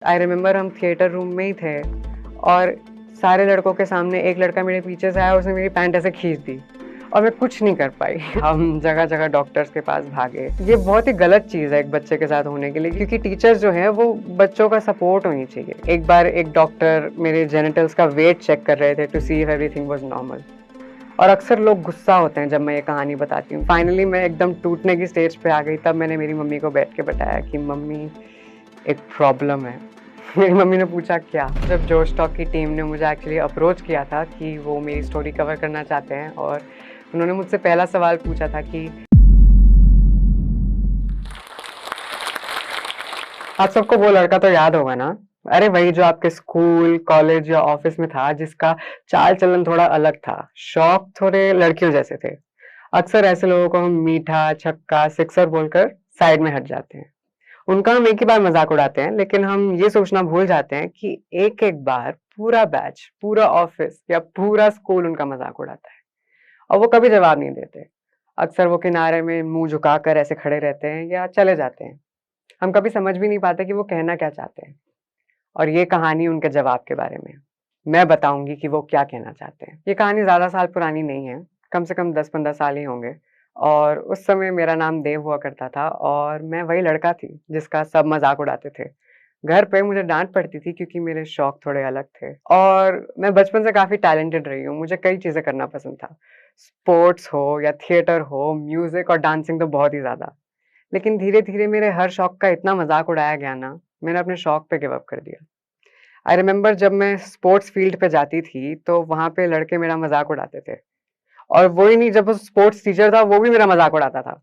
I remember हम theatre room में ही थे और सारे लड़कों के सामने एक लड़का मेरे पीछे से आया, उसने मेरी पैंट ऐसे खींच दी और मैं कुछ नहीं कर पाई। हम जगह-जगह डॉक्टर्स के पास भागे। ये बहुत ही गलत चीज़ है एक बच्चे के साथ होने के लिए, क्योंकि टीचर्स जो हैं वो बच्चों का सपोर्ट होनी चाहिए। एक बार एक डॉक्टर मेरे जेनिटल्स का वेट चेक कर रहे थे to see if everything was normal. और अक्सर लोग गुस्सा होते हैं जब मैं ये कहानी बताती हूँ। फाइनली मैं एकदम टूटने की स्टेज पे आ गई, तब मैंने मेरी मम्मी को बैठ के बताया कि मम्मी, एक प्रॉब्लम है। मेरी मम्मी ने पूछा क्या? जब जोश टॉक की टीम ने मुझे एक्चुअली अप्रोच किया था कि वो मेरी स्टोरी कवर करना चाहते हैं, और उन्होंने मुझसे पहला सवाल पूछा था कि आप सबको वो लड़का तो याद होगा ना? अरे वही जो आपके स्कूल, कॉलेज या ऑफिस में था, जिसका चाल-चलन थोड़ा अलग था, शौक थोड़े लड़कियों जैसे थे। अक्सर ऐसे लोगों को हम मीठा, छक्का, सिक्सर बोलकर साइड में हट जाते हैं। उनका हम एक ही बार मज़ाक उड़ाते हैं, लेकिन हम ये सोचना भूल जाते हैं कि एक-एक बार पूरा बैच, पूरा ऑफिस या पूरा स्कूल उनका मज़ाक उड़ाता है और वो कभी जवाब नहीं देते। अक्सर वो किनारे में मुँह झुकाकर ऐसे खड़े रहते हैं या चले जाते हैं। हम कभी समझ भी नहीं पाते कि वो कहना क्या चाहते हैं, और ये कहानी उनके जवाब के बारे में है। मैं बताऊँगी कि वो क्या कहना चाहते हैं। ये कहानी ज़्यादा साल पुरानी नहीं है, कम से कम 10-15 साल ही होंगे, और उस समय मेरा नाम देव हुआ करता था और मैं वही लड़का थी जिसका सब मज़ाक उड़ाते थे। घर पे मुझे डाँट पड़ती थी क्योंकि मेरे शौक थोड़े अलग थे, और मैं बचपन से काफ़ी टैलेंटेड रही हूँ, मुझे कई चीज़ें करना पसंद था। स्पोर्ट्स हो या थिएटर हो, म्यूज़िक और डांसिंग तो बहुत ही ज़्यादा। लेकिन धीरे-धीरे मेरे हर शौक का इतना मज़ाक उड़ाया गया ना, मैंने अपने शौक पे गिव अप कर दिया। आई रिमेंबर जब मैं स्पोर्ट्स फील्ड पे जाती थी, तो वहाँ पे लड़के मेरा मज़ाक उड़ाते थे, और वो ही नहीं, जब वो स्पोर्ट्स टीचर था, वो भी मेरा मज़ाक उड़ाता था।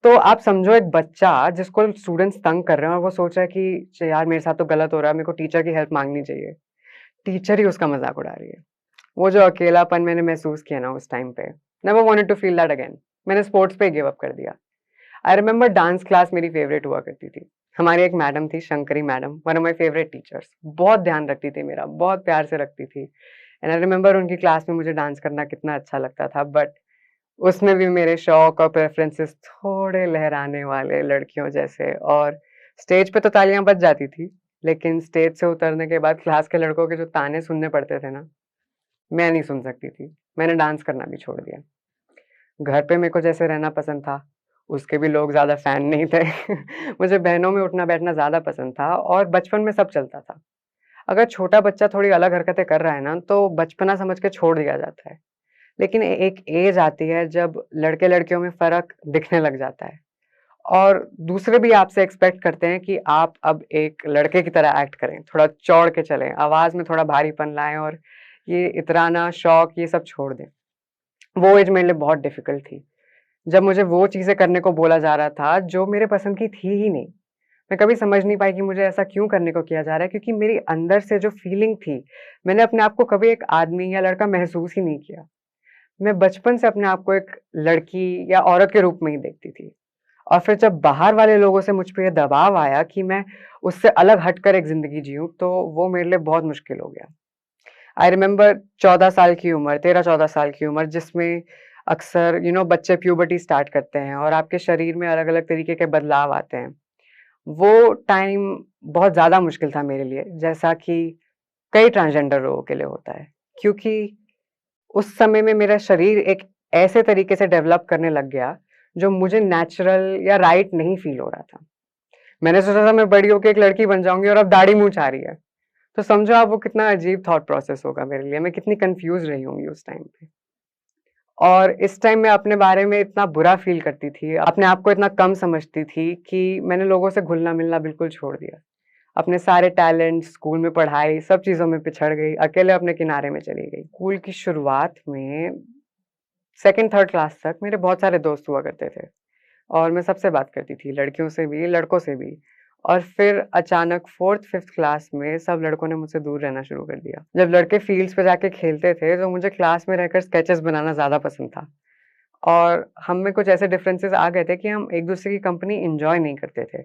तो आप समझो एक बच्चा जिसको स्टूडेंट्स तंग कर रहे हैं और वो सोच रहा है कि यार मेरे साथ तो गलत हो रहा है, मेरे को टीचर की हेल्प माँगनी चाहिए। टीचर ही उसका मज़ाक उड़ा रही है। वो जो अकेलापन मैंने महसूस किया ना उस टाइम पे, never wanted to feel that again. मैंने स्पोर्ट्स पे ही गिव अप कर दिया। आई रिमेंबर डांस क्लास मेरी फेवरेट हुआ करती थी। हमारी एक मैडम थी, Shankari madam, one of my favourite teachers. बहुत ध्यान रखती थी मेरा, बहुत प्यार से रखती थी। एंड आई रिमेंबर उनकी क्लास में मुझे डांस करना कितना अच्छा लगता था, बट उसमें भी मेरे शौक और प्रेफ़रेंसेस थोड़े लहराने वाले लड़कियों जैसे, और स्टेज पे तो तालियाँ बज जाती थी, लेकिन स्टेज से उतरने के बाद क्लास के लड़कों के जो ताने सुनने पड़ते थे ना, मैं नहीं सुन सकती थी। मैंने डांस करना भी छोड़ दिया। घर पे मेरे को जैसे रहना पसंद था, उसके भी लोग ज़्यादा फ़ैन नहीं थे। मुझे बहनों में उठना-बैठना ज़्यादा पसंद था और बचपन में सब चलता था। अगर छोटा बच्चा थोड़ी अलग हरकतें कर रहा है ना, तो बचपना समझ के छोड़ दिया जाता है। लेकिन एक एज आती है जब लड़के-लड़कियों में फ़र्क दिखने लग जाता है, और दूसरे भी आपसे एक्सपेक्ट करते हैं कि आप अब एक लड़के की तरह एक्ट करें, थोड़ा चौड़ के चलें, आवाज़ में थोड़ा भारीपन लाएँ और ये इतराना, शौक ये सब छोड़ दें। वो एज मेरे लिए बहुत डिफ़िकल्ट थी, जब मुझे वो चीज़ें करने को बोला जा रहा था जो मेरे पसंद की थी ही नहीं। मैं कभी समझ नहीं पाई कि मुझे ऐसा क्यों करने को किया जा रहा है, क्योंकि मेरी अंदर से जो फीलिंग थी, मैंने अपने आप को कभी एक आदमी या लड़का महसूस ही नहीं किया। मैं बचपन से अपने आप को एक लड़की या औरत के रूप में ही देखती थी, और फिर जब बाहर वाले लोगों से मुझ पे ये दबाव आया कि मैं उससे अलग हटकर एक ज़िंदगी जिऊँ, तो वो मेरे लिए बहुत मुश्किल हो गया। आई रिमेंबर 14 साल की उम्र, 13-14 साल की उम्र, जिसमें अक्सर बच्चे प्यूबर्टी स्टार्ट करते हैं और आपके शरीर में अलग-अलग तरीके के बदलाव आते हैं। वो टाइम बहुत ज़्यादा मुश्किल था मेरे लिए, जैसा कि कई ट्रांसजेंडर लोगों के लिए होता है। क्योंकि उस समय में मेरा शरीर एक ऐसे तरीके से डेवलप करने लग गया, जो मुझे नेचुरल या राइट नहीं फ़ील हो रहा था। मैंने सोचा था मैं बड़ी होके एक लड़की बन जाऊँगी, और अब दाढ़ी मूंछ आ रही है। तो समझो आप वो कितना अजीब थॉट प्रोसेस होगा मेरे लिए, मैं कितनी कन्फ्यूज़ रही होंगी उस टाइम पे। और इस टाइम मैं अपने बारे में इतना बुरा फ़ील करती थी, अपने आप को इतना कम समझती थी कि मैंने लोगों से घुलना-मिलना बिल्कुल छोड़ दिया। अपने सारे टैलेंट, स्कूल में पढ़ाई, सब चीज़ों में पिछड़ गई, अकेले अपने किनारे में चली गई। स्कूल की शुरुआत में 2nd-3rd क्लास तक मेरे बहुत सारे दोस्त हुआ करते थे, और मैं सबसे बात करती थी, लड़कियों से भी, लड़कों से भी। और फिर अचानक 4th-5th क्लास में सब लड़कों ने मुझसे दूर रहना शुरू कर दिया। जब लड़के फील्ड्स पे जाके खेलते थे, तो मुझे क्लास में रहकर स्केचेस बनाना ज़्यादा पसंद था, और हम में कुछ ऐसे डिफरेंसेस आ गए थे कि हम एक-दूसरे की कंपनी एन्जॉय नहीं करते थे।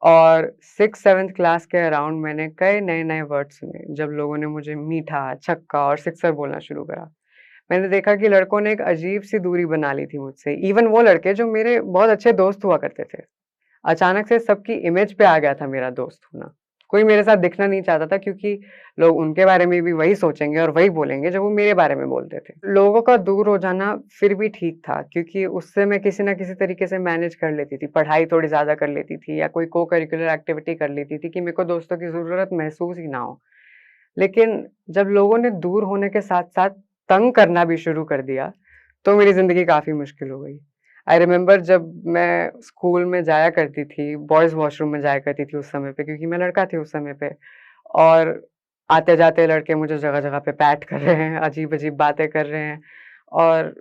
और 6th-7th क्लास के अराउंड मैंने कई नए-नए वर्ड सुने, जब लोगों ने मुझे मीठा, छक्का और सिक्सर बोलना शुरू करा। मैंने देखा कि लड़कों ने एक अजीब-सी दूरी बना ली थी मुझसे, इवन वो लड़के जो मेरे बहुत अच्छे दोस्त हुआ करते थे। अचानक से सबकी इमेज पे आ गया था मेरा दोस्त होना। कोई मेरे साथ दिखना नहीं चाहता था क्योंकि लोग उनके बारे में भी वही सोचेंगे और वही बोलेंगे जो वो मेरे बारे में बोलते थे। लोगों का दूर हो जाना फिर भी ठीक था क्योंकि उससे मैं किसी न किसी तरीके से मैनेज कर लेती थी। पढ़ाई थोड़ी ज़्यादा कर लेती थी या कोई को-करिकुलर एक्टिविटी कर लेती थी कि मेरे को दोस्तों की ज़रूरत महसूस ही ना हो। लेकिन जब लोगों ने दूर होने के साथ-साथ तंग करना भी शुरू कर दिया, तो मेरी ज़िंदगी काफ़ी मुश्किल हो गई। आई रिमेंबर जब मैं स्कूल में जाया करती थी, बॉयज़ वॉशरूम में जाया करती थी उस समय पे क्योंकि मैं लड़का थी उस समय पे और आते-जाते लड़के मुझे जगह-जगह पे पैट कर रहे हैं, अजीब-अजीब बातें कर रहे हैं और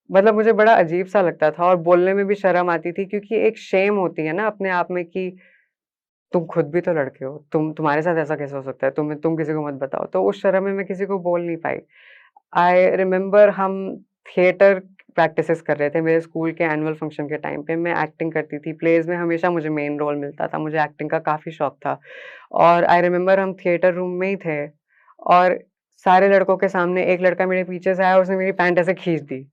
मतलब मुझे बड़ा अजीब-सा लगता था और बोलने में भी शर्म आती थी क्योंकि एक शेम होती है ना अपने आप में कि तुम खुद भी तो लड़के हो, तुम्हारे साथ ऐसा कैसे हो सकता है? तुम किसी को मत बताओ। तो उस शर्म में मैं किसी को बोल नहीं पाई। आई रिमेंबर हम थिएटर प्रैक्टिसेस कर रहे थे मेरे स्कूल के एनुअल फंक्शन के टाइम पे। मैं एक्टिंग करती थी, प्लेज़ में हमेशा मुझे मेन रोल मिलता था, मुझे एक्टिंग का काफ़ी शौक था। और आई रिमेंबर हम थिएटर रूम में ही थे और सारे लड़कों के सामने एक लड़का मेरे पीछे से आया, उसने मेरी पैंट ऐसे खींच दी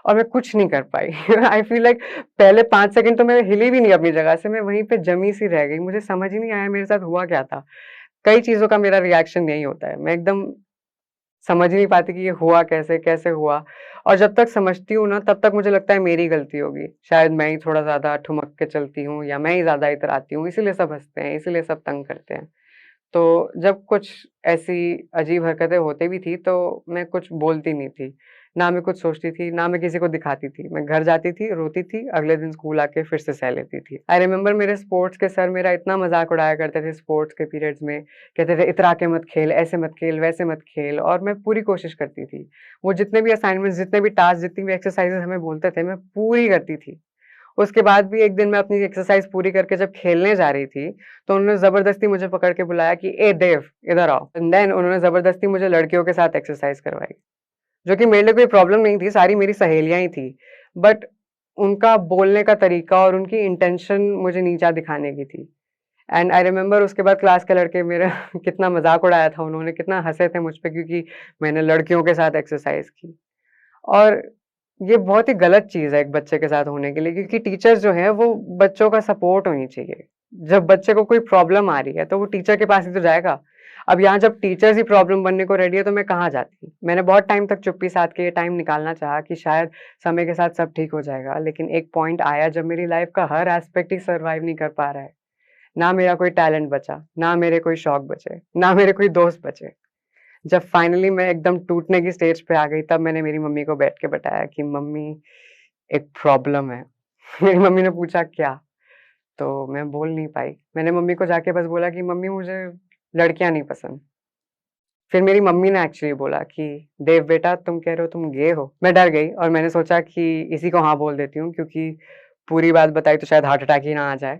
और मैं कुछ नहीं कर पाई। आई फ़ील लाइक पहले 5 सेकंड तो मैं हिली भी नहीं अपनी जगह से, मैं वहीं पे जमी सी रह गई। मुझे समझ ही नहीं आया मेरे साथ हुआ क्या था? कई चीज़ों का मेरा रिएक्शन यही होता है। मैं एकदम समझ ही नहीं पाती कि ये हुआ कैसे, कैसे हुआ? और जब तक समझती हूँ ना तब तक मुझे लगता है मेरी गलती होगी। शायद मैं ही थोड़ा ज़्यादा ठुमक के चलती हूँ या मैं ही ज़्यादा इतराती हूँ, इसीलिए सब हँसते हैं, इसीलिए सब तंग करते हैं। तो जब कुछ ऐसी अजीब हरकतें होती भी थी, तो मैं कुछ बोलती नहीं थी। ना मैं कुछ सोचती थी, ना मैं किसी को दिखाती थी। मैं घर जाती थी, रोती थी, अगले दिन स्कूल आके फिर से सह लेती थी। आई रिमेंबर मेरे स्पोर्ट्स के सर मेरा इतना मज़ाक उड़ाया करते थे स्पोर्ट्स के पीरियड्स में। कहते थे, "इतरा के मत खेल, ऐसे मत खेल, वैसे मत खेल" और मैं पूरी कोशिश करती थी। वो जितने भी असाइनमेंट्स, जितने भी टास्क, जितनी भी एक्सरसाइज़ेज़ हमें बोलते थे, मैं पूरी करती थी। उसके बाद भी एक दिन मैं अपनी एक्सरसाइज़ पूरी करके जब खेलने जा रही थी, तो उन्होंने ज़बरदस्ती मुझे पकड़ के बुलाया कि, "ए देव, इधर आओ।" एंड देन उन्होंने ज़बरदस्ती मुझे लड़कियों के साथ एक्सरसाइज़ करवाई, जो कि मेरे लिए कोई प्रॉब्लम नहीं थी, सारी मेरी सहेलियाँ ही थी। बट उनका बोलने का तरीका और उनकी इंटेंशन मुझे नीचा दिखाने की थी। एंड आई रिमेंबर उसके बाद क्लास के लड़के मेरा कितना मज़ाक उड़ाया था उन्होंने, कितना हँसे थे मुझ पे क्योंकि मैंने लड़कियों के साथ एक्सरसाइज़ की। और ये बहुत ही गलत चीज़ है एक बच्चे के साथ होने के लिए क्योंकि टीचर्स जो हैं वो बच्चों का सपोर्ट होनी चाहिए। जब बच्चे को कोई प्रॉब्लम आ रही है तो वो टीचर के पास ही तो जाएगा। अब यहाँ जब टीचर्स ही प्रॉब्लम बनने को रेडी है तो मैं कहाँ जाती? मैंने बहुत टाइम तक चुप्पी साध के ये टाइम निकालना चाहा कि शायद समय के साथ सब ठीक हो जाएगा। लेकिन एक पॉइंट आया जब मेरी लाइफ़ का हर एस्पेक्ट ही सर्वाइव नहीं कर पा रहा है। ना मेरा कोई टैलेंट बचा, ना मेरे कोई शौक बचे, ना मेरे कोई दोस्त बचे। जब फाइनली मैं एकदम टूटने की स्टेज पे आ गई तब मैंने मेरी मम्मी को बैठ के बताया कि मम्मी एक प्रॉब्लम है। मेरी मम्मी ने पूछा क्या? तो मैं बोल नहीं पाई। मैंने मम्मी को जाके बस बोला कि मम्मी मुझे लड़कियाँ नहीं पसंद। फिर मेरी मम्मी ने एक्चुअली बोला कि देव बेटा तुम कह रहे हो तुम गे हो? मैं डर गई और मैंने सोचा कि इसी को हाँ बोल देती हूँ क्योंकि पूरी बात बताई तो शायद हार्ट अटैक ही ना आ जाए।